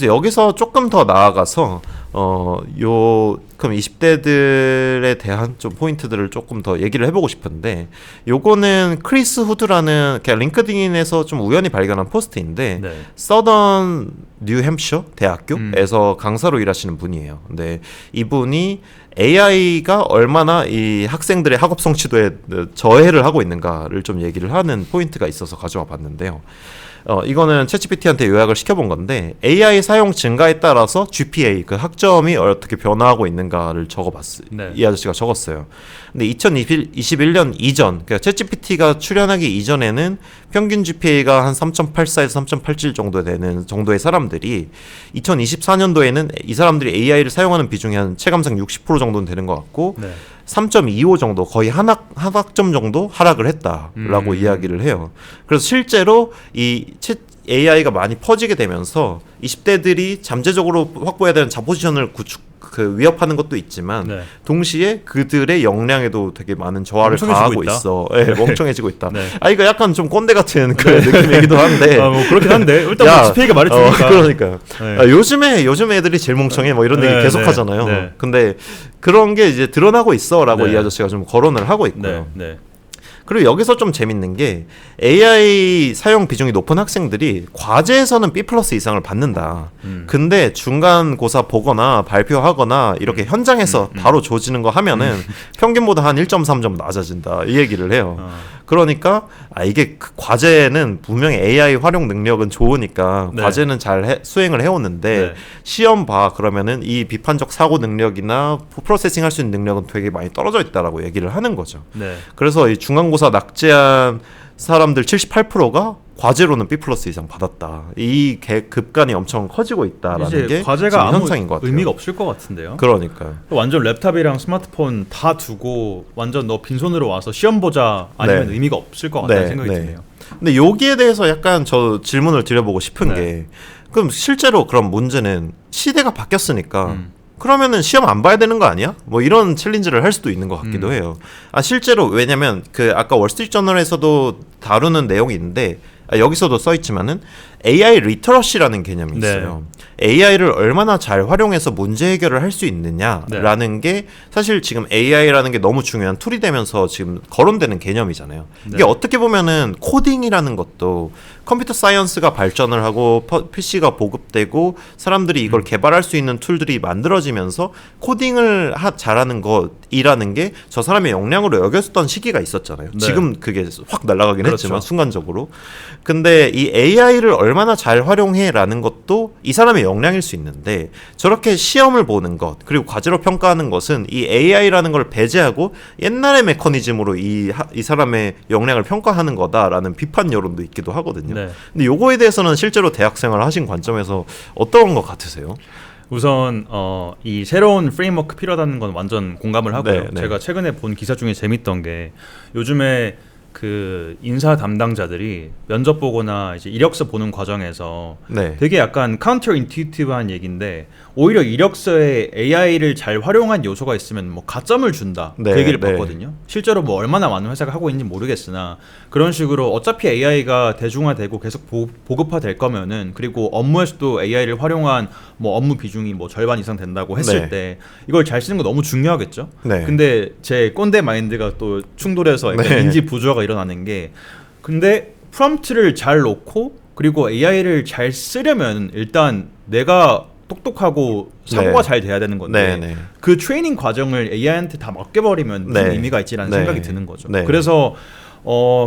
여기서 조금 더 나아가서 그럼 20대들에 대한 좀 포인트들을 조금 더 얘기를 해보고 싶은데, 요거는 크리스 후드라는 그냥 링크드인에서 좀 우연히 발견한 포스트인데, 네. 서던 뉴햄셔 대학교에서 강사로 일하시는 분이에요. 근데 이분이 AI가 얼마나 이 학생들의 학업 성취도에 저해를 하고 있는가를 좀 얘기를 하는 포인트가 있어서 가져와 봤는데요. 이거는 챗GPT한테 요약을 시켜본 건데, AI 사용 증가에 따라서 GPA 그 학점이 어떻게 변화하고 있는가를 적어봤어요. 네. 이 아저씨가 적었어요. 근데 2021년 이전, 그러니까 챗GPT가 출현하기 이전에는 평균 GPA가 한 3.84에서 3.87 정도 되는 정도의 사람들이 2024년도에는 이 사람들이 AI를 사용하는 비중이 한 체감상 60% 정도는 되는 것 같고, 네. 3.25 정도, 거의 한 학점 정도 하락을 했다라고 이야기를 해요. 그래서 실제로 이 AI가 많이 퍼지게 되면서 20대들이 잠재적으로 확보해야 되는 자포지션을 위협하는 것도 있지만, 네. 동시에 그들의 역량에도 되게 많은 저하를 멍청해지고 가하고 있다. 있어. 네, 멍청해지고 있다. 네. 이거 약간 좀 꼰대 같은 그런 느낌이기도 한데. 뭐 그렇긴 한데 일단 뭐 GPA가 말해주니까. 그러니까요. 네. 요즘 애들이 제일 멍청해 뭐 이런 얘기 계속 하잖아요. 네. 근데 그런 게 이제 드러나고 있어라고 네. 이 아저씨가 좀 거론을 하고 있고요. 네. 그리고 여기서 좀 재밌는 게, AI 사용 비중이 높은 학생들이 과제에서는 B+ 이상을 받는다. 근데 중간고사 보거나 발표하거나 이렇게 현장에서 바로 조지는 거 하면은 평균보다 한 1.3점 낮아진다, 이 얘기를 해요. 그러니까 이게 과제는 분명히 AI 활용 능력은 좋으니까 네. 과제는 잘 수행을 해오는데, 네. 시험 봐 그러면은 이 비판적 사고 능력이나 프로세싱 할 수 있는 능력은 되게 많이 떨어져 있다라고 얘기를 하는 거죠. 네. 그래서 이 중간고사 낙제한 사람들 78%가 과제로는 B+ 이상 받았다. 이 급간이 엄청 커지고 있다라는 이제 게 과제가 지금 아무 현상인 것 같아요. 의미가 없을 것 같은데요. 그러니까요. 완전 랩탑이랑 스마트폰 다 두고 완전 너 빈손으로 와서 시험 보자 아니면 네. 의미가 없을 것 같다는 생각이 드네요. 근데 여기에 대해서 약간 저 질문을 드려보고 싶은 네. 게, 그럼 실제로 그런 문제는 시대가 바뀌었으니까 그러면은 시험 안 봐야 되는 거 아니야? 뭐 이런 챌린지를 할 수도 있는 것 같기도 해요. 실제로 왜냐면 아까 월스트리트저널에서도 다루는 내용이 있는데, 여기서도 써 있지만은 AI 리터러시라는 개념이 있어요. AI를 얼마나 잘 활용해서 문제 해결을 할 수 있느냐라는 게 사실 지금 AI라는 게 너무 중요한 툴이 되면서 지금 거론되는 개념이잖아요. 이게 어떻게 보면은 코딩이라는 것도 컴퓨터 사이언스가 발전을 하고 PC가 보급되고 사람들이 이걸 개발할 수 있는 툴들이 만들어지면서 코딩을 잘하는 것이라는 게 저 사람의 역량으로 여겼던 시기가 있었잖아요. 네. 지금 그게 확 날아가긴 그렇죠. 했지만 순간적으로. 근데 이 AI를 얼마나 잘 활용해라는 것도 이 사람의 역량일 수 있는데, 저렇게 시험을 보는 것 그리고 과제로 평가하는 것은 이 AI라는 걸 배제하고 옛날의 메커니즘으로 이 사람의 역량을 평가하는 거다라는 비판 여론도 있기도 하거든요. 네. 근데 요거에 대해서는 실제로 대학생활을 하신 관점에서 어떤 것 같으세요? 우선 이 새로운 프레임워크 필요하다는 건 완전 공감을 하고요. 네. 제가 최근에 본 기사 중에 재밌던 게, 요즘에 그 인사 담당자들이 면접 보거나 이제 이력서 보는 과정에서 되게 약간 카운터 인투이티브한 얘기인데, 오히려 이력서에 AI를 잘 활용한 요소가 있으면 뭐 가점을 준다, 그 얘기를 봤거든요. 실제로 뭐 얼마나 많은 회사가 하고 있는지 모르겠으나, 그런 식으로 어차피 AI가 대중화되고 계속 보급화될 거면은, 그리고 업무에서도 AI를 활용한 뭐 업무 비중이 뭐 절반 이상 된다고 했을 때 이걸 잘 쓰는 거 너무 중요하겠죠. 근데 제 꼰대 마인드가 또 충돌해서 약간 인지 부조화가 일어나는 게, 근데 프롬프트를 잘 놓고 그리고 AI를 잘 쓰려면 일단 내가 똑똑하고 사고가 잘 돼야 되는 건데, 그 트레이닝 과정을 AI한테 다 맡겨버리면 무슨 의미가 있지라는 생각이 드는 거죠. 그래서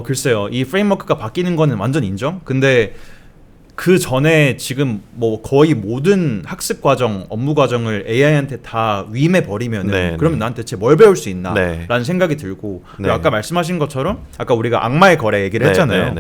글쎄요, 이 프레임워크가 바뀌는 거는 완전 인정. 근데 그 전에 지금 뭐 거의 모든 학습 과정, 업무 과정을 AI한테 다 위임해 버리면은 그러면 난 대체 뭘 배울 수 있나 라는 생각이 들고, 그리고 아까 말씀하신 것처럼 아까 우리가 악마의 거래 얘기를 했잖아요.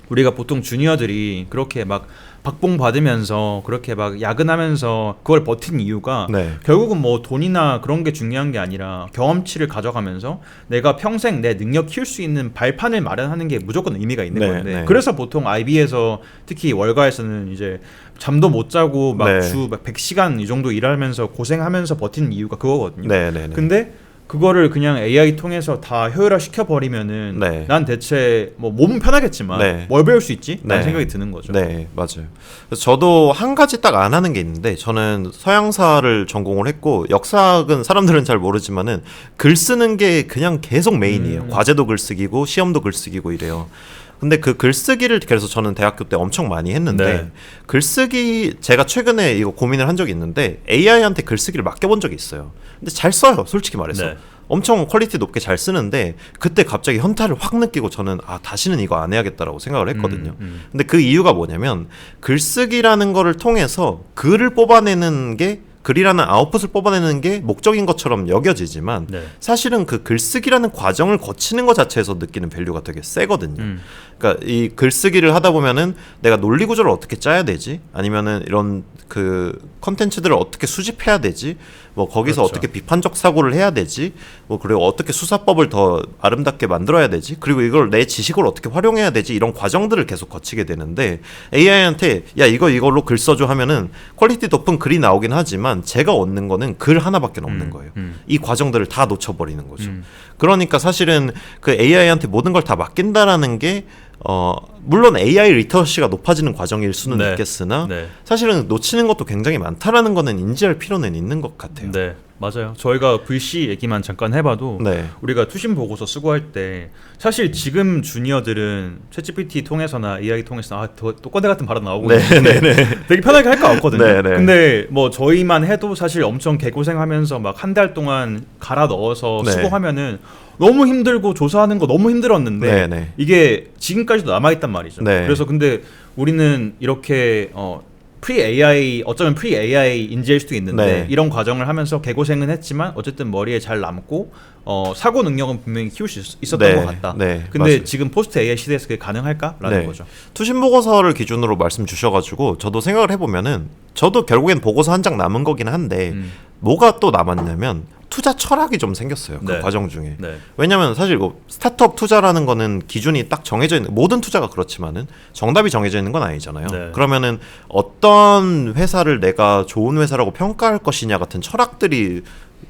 우리가 보통 주니어들이 그렇게 막 박봉 받으면서 그렇게 막 야근하면서 그걸 버틴 이유가 결국은 뭐 돈이나 그런 게 중요한 게 아니라 경험치를 가져가면서 내가 평생 내 능력 키울 수 있는 발판을 마련하는 게 무조건 의미가 있는 건데, 그래서 보통 IB에서 특히 월가에서는 이제 잠도 못 자고 막 주 100시간 이 정도 일하면서 고생하면서 버티는 이유가 그거거든요. 근데 그거를 그냥 AI 통해서 다 효율화 시켜버리면은 네. 난 대체 뭐 몸은 편하겠지만 네. 뭘 배울 수 있지? 라는 네. 생각이 드는 거죠. 네, 맞아요. 그래서 저도 한 가지 딱 안 하는 게 있는데 저는 서양사를 전공을 했고 역사학은 사람들은 잘 모르지만은 글 쓰는 게 그냥 계속 메인이에요. 과제도 글쓰기고 시험도 글쓰기고 이래요. 근데 그 글쓰기를 그래서 저는 대학교 때 엄청 많이 했는데 네. 글쓰기 제가 최근에 이거 고민을 한 적이 있는데 AI한테 글쓰기를 맡겨본 적이 있어요. 근데 잘 써요, 솔직히 말해서. 네. 엄청 퀄리티 높게 잘 쓰는데 그때 갑자기 현타를 확 느끼고 저는 다시는 이거 안 해야겠다라고 생각을 했거든요. 근데 그 이유가 뭐냐면 글쓰기라는 거를 통해서 글을 뽑아내는 게 글이라는 아웃풋을 뽑아내는 게 목적인 것처럼 여겨지지만 네. 사실은 그 글쓰기라는 과정을 거치는 것 자체에서 느끼는 밸류가 되게 세거든요. 그러니까 이 글쓰기를 하다 보면은 내가 논리 구조를 어떻게 짜야 되지? 아니면은 이런 그 컨텐츠들을 어떻게 수집해야 되지? 뭐 거기서 그렇죠. 어떻게 비판적 사고를 해야 되지? 뭐 그리고 어떻게 수사법을 더 아름답게 만들어야 되지? 그리고 이걸 내 지식을 어떻게 활용해야 되지? 이런 과정들을 계속 거치게 되는데 AI한테 야 이걸로 글 써줘 하면은 퀄리티 높은 글이 나오긴 하지만 제가 얻는 거는 글 하나밖에 없는 거예요. 이 과정들을 다 놓쳐버리는 거죠. 그러니까 사실은 그 AI한테 모든 걸 다 맡긴다라는 게 물론 AI 리터시가 높아지는 과정일 수는 네. 있겠으나 네. 사실은 놓치는 것도 굉장히 많다라는 거는 인지할 필요는 있는 것 같아요. 네, 맞아요. 저희가 VC 얘기만 잠깐 해봐도 네. 우리가 투심 보고서 쓰고 할 때 사실 지금 주니어들은 챗GPT 통해서나 AI 통해서 또 꼰대 같은 발언 나오고 네, 있는데 되게 편하게 할 거 없거든요. 네, 네. 근데 뭐 저희만 해도 사실 엄청 개고생하면서 막 한 달 동안 갈아 넣어서 네. 쓰고 하면은 너무 힘들고 조사하는 거 너무 힘들었는데 네, 네. 이게 지금까지도 남아있단 말이죠. 네. 그래서 근데 우리는 이렇게 어쩌면 프리 AI 인재일 수도 있는데 네. 이런 과정을 하면서 개고생은 했지만 어쨌든 머리에 잘 남고 사고 능력은 분명히 키울 수 있었던 네. 것 같다. 네. 근데 맞아요. 지금 포스트 AI 시대에서 그게 가능할까라는 네. 거죠. 투심 보고서를 기준으로 말씀 주셔가지고 저도 생각을 해보면은 저도 결국엔 보고서 한 장 남은 거긴 한데 뭐가 또 남았냐면 투자 철학이 좀 생겼어요. 그 네. 과정 중에. 네. 왜냐면 사실 뭐 스타트업 투자라는 거는 기준이 딱 정해져 있는 모든 투자가 그렇지만은 정답이 정해져 있는 건 아니잖아요. 네. 그러면은 어떤 회사를 내가 좋은 회사라고 평가할 것이냐 같은 철학들이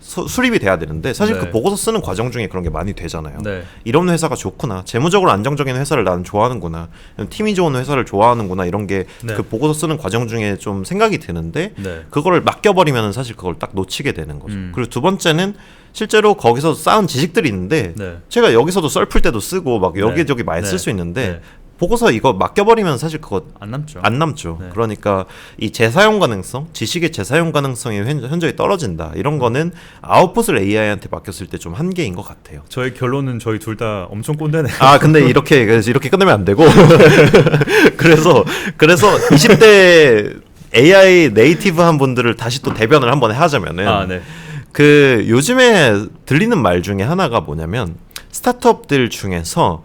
수립이 돼야 되는데 사실 네. 그 보고서 쓰는 과정 중에 그런 게 많이 되잖아요. 네. 이런 회사가 좋구나, 재무적으로 안정적인 회사를 나는 좋아하는구나, 팀이 좋은 회사를 좋아하는구나, 이런 게 그 네. 보고서 쓰는 과정 중에 좀 생각이 드는데 네. 그거를 맡겨버리면 사실 그걸 딱 놓치게 되는 거죠. 그리고 두 번째는 실제로 거기서 쌓은 지식들이 있는데 네. 제가 여기서도 썰 풀 때도 쓰고 막 여기저기 네. 많이 네. 쓸 수 있는데 네. 보고서 이거 맡겨버리면 사실 그거 안 남죠. 안 남죠. 네. 그러니까 이 재사용 가능성, 지식의 재사용 가능성이 현저히 떨어진다. 이런 거는 아웃풋을 AI한테 맡겼을 때 좀 한계인 것 같아요. 저희 결론은 저희 둘 다 엄청 꼰대네. 근데 이렇게 끝내면 안 되고 그래서 20대 AI 네이티브한 분들을 다시 또 대변을 한번 하자면은 네. 그 요즘에 들리는 말 중에 하나가 뭐냐면 스타트업들 중에서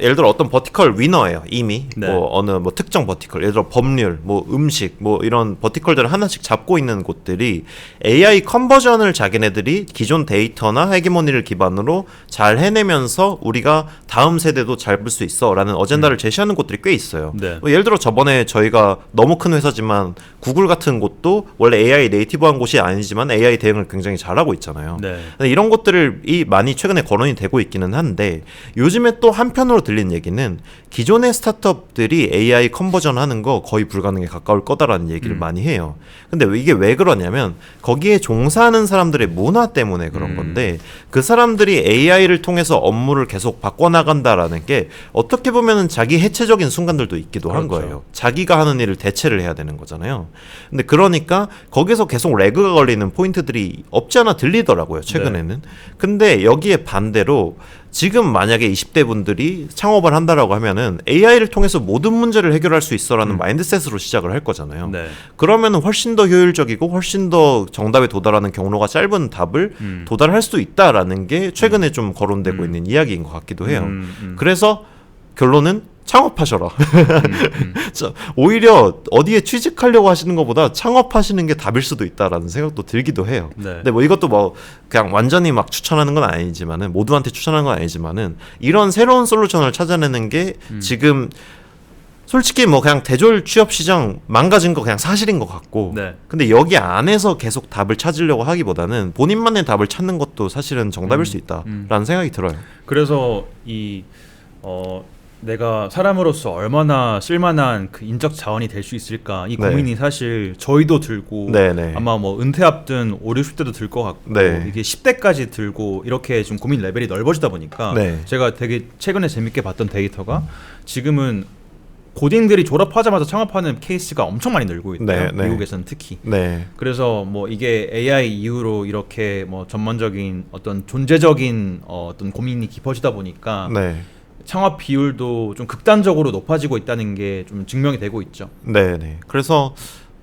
예를 들어 어떤 버티컬 위너예요 이미. 네. 뭐 어느 뭐 특정 버티컬, 예를 들어 법률, 뭐 음식, 뭐 이런 버티컬들을 하나씩 잡고 있는 곳들이 AI 컨버전을 자기네들이 기존 데이터나 헤게모니를 기반으로 잘 해내면서 우리가 다음 세대도 잘 볼 수 있어라는 어젠다를 제시하는 곳들이 꽤 있어요. 네. 예를 들어 저번에 저희가 너무 큰 회사지만 구글 같은 곳도 원래 AI 네이티브한 곳이 아니지만 AI 대응을 굉장히 잘하고 있잖아요. 네. 근데 이런 것들이 많이 최근에 거론이 되고 있기는 한데 요즘에 또 한편으로 들리는 얘기는 기존의 스타트업들이 AI 컨버전 하는 거 거의 불가능에 가까울 거다라는 얘기를 많이 해요. 근데 이게 왜 그러냐면 거기에 종사하는 사람들의 문화 때문에 그런 건데 그 사람들이 AI를 통해서 업무를 계속 바꿔나간다라는 게 어떻게 보면은 자기 해체적인 순간들도 있기도 한 그렇죠. 거예요. 자기가 하는 일을 대체를 해야 되는 거잖아요. 근데 그러니까 거기서 계속 레그가 걸리는 포인트들이 없지 않아 들리더라고요, 최근에는. 근데 여기에 반대로 지금 만약에 20대 분들이 창업을 한다라고 하면은 AI를 통해서 모든 문제를 해결할 수 있어라는 마인드셋으로 시작을 할 거잖아요. 네. 그러면은 훨씬 더 효율적이고 훨씬 더 정답에 도달하는 경로가 짧은 답을 도달할 수 있다라는 게 최근에 좀 거론되고 있는 이야기인 것 같기도 해요. 그래서 결론은 창업하셔라. 오히려 어디에 취직하려고 하시는 것보다 창업하시는 게 답일 수도 있다라는 생각도 들기도 해요. 네. 근데 뭐 이것도 뭐 그냥 완전히 막 추천하는 건 아니지만은 모두한테 추천하는 건 아니지만은 이런 새로운 솔루션을 찾아내는 게 지금 솔직히 뭐 그냥 대졸 취업 시장 망가진 거 그냥 사실인 것 같고 네. 근데 여기 안에서 계속 답을 찾으려고 하기보다는 본인만의 답을 찾는 것도 사실은 정답일 수 있다라는 생각이 들어요. 그래서 내가 사람으로서 얼마나 쓸만한 그 인적 자원이 될 수 있을까 이 고민이 사실 저희도 들고 아마 뭐 은퇴 앞둔 5, 60대도 들 것 같고 이게 10대까지 들고 이렇게 좀 고민 레벨이 넓어지다 보니까 제가 되게 최근에 재밌게 봤던 데이터가 지금은 고딩들이 졸업하자마자 창업하는 케이스가 엄청 많이 늘고 있대요. 미국에서는 특히. 그래서 뭐 이게 AI 이후로 이렇게 뭐 전반적인 어떤 존재적인 어떤 고민이 깊어지다 보니까 창업 비율도 좀 극단적으로 높아지고 있다는 게 좀 증명이 되고 있죠. 그래서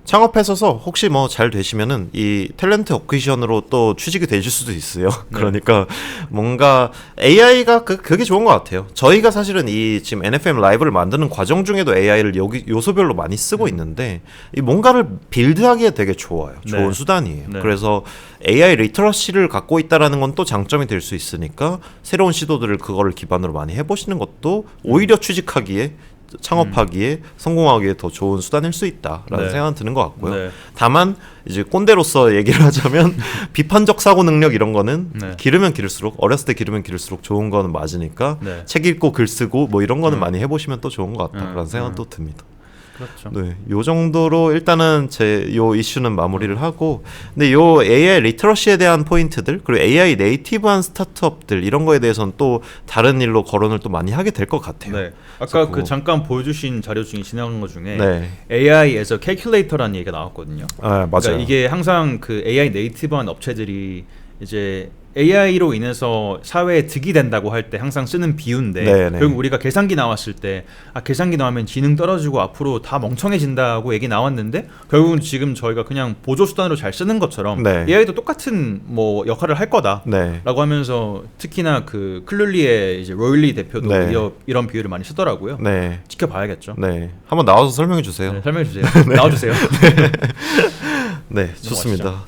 창업하셔서 혹시 뭐 잘 되시면은 이 탤런트 어퀴지션으로 또 취직이 되실 수도 있어요. 그러니까 뭔가 AI가 그게 좋은 것 같아요. 저희가 사실은 이 지금 NFM 라이브를 만드는 과정 중에도 AI를 여기 요소별로 많이 쓰고 있는데 이 뭔가를 빌드하기에 되게 좋아요. 좋은 수단이에요. 그래서 AI 리터러시를 갖고 있다라는 건 또 장점이 될 수 있으니까 새로운 시도들을 그거를 기반으로 많이 해보시는 것도 오히려 취직하기에 창업하기에 성공하기에 더 좋은 수단일 수 있다라는 생각은 드는 것 같고요. 다만 이제 꼰대로서 얘기를 하자면 비판적 사고 능력 이런 거는 기르면 기를수록 어렸을 때 기르면 기를수록 좋은 거는 맞으니까 책 읽고 글 쓰고 뭐 이런 거는 많이 해보시면 또 좋은 것 같다라는 생각은 또 듭니다. 그렇죠. 요 정도로 일단은 요 이슈는 마무리를 하고, 근데 요 AI 리터러시에 대한 포인트들 그리고 AI 네이티브한 스타트업들 이런 거에 대해서는 또 다른 일로 거론을 또 많이 하게 될 것 같아요. 아까 그 잠깐 보여주신 자료 중에 지나간 것 중에 AI에서 캘큘레이터라는 얘기가 나왔거든요. 맞아요. 그러니까 이게 항상 그 AI 네이티브한 업체들이 이제 AI로 인해서 사회에 득이 된다고 할 때 항상 쓰는 비유인데 결국 우리가 계산기 나왔을 때 계산기 나오면 지능 떨어지고 앞으로 다 멍청해진다고 얘기 나왔는데 결국은 지금 저희가 그냥 보조수단으로 잘 쓰는 것처럼 AI도 똑같은 뭐 역할을 할 거다라고 하면서 특히나 그 클룰리의 이제 로일리 대표도 이런 비유를 많이 쓰더라고요. 지켜봐야겠죠. 한번 나와서 설명해 주세요. 설명해 주세요. 나와주세요. 좋습니다.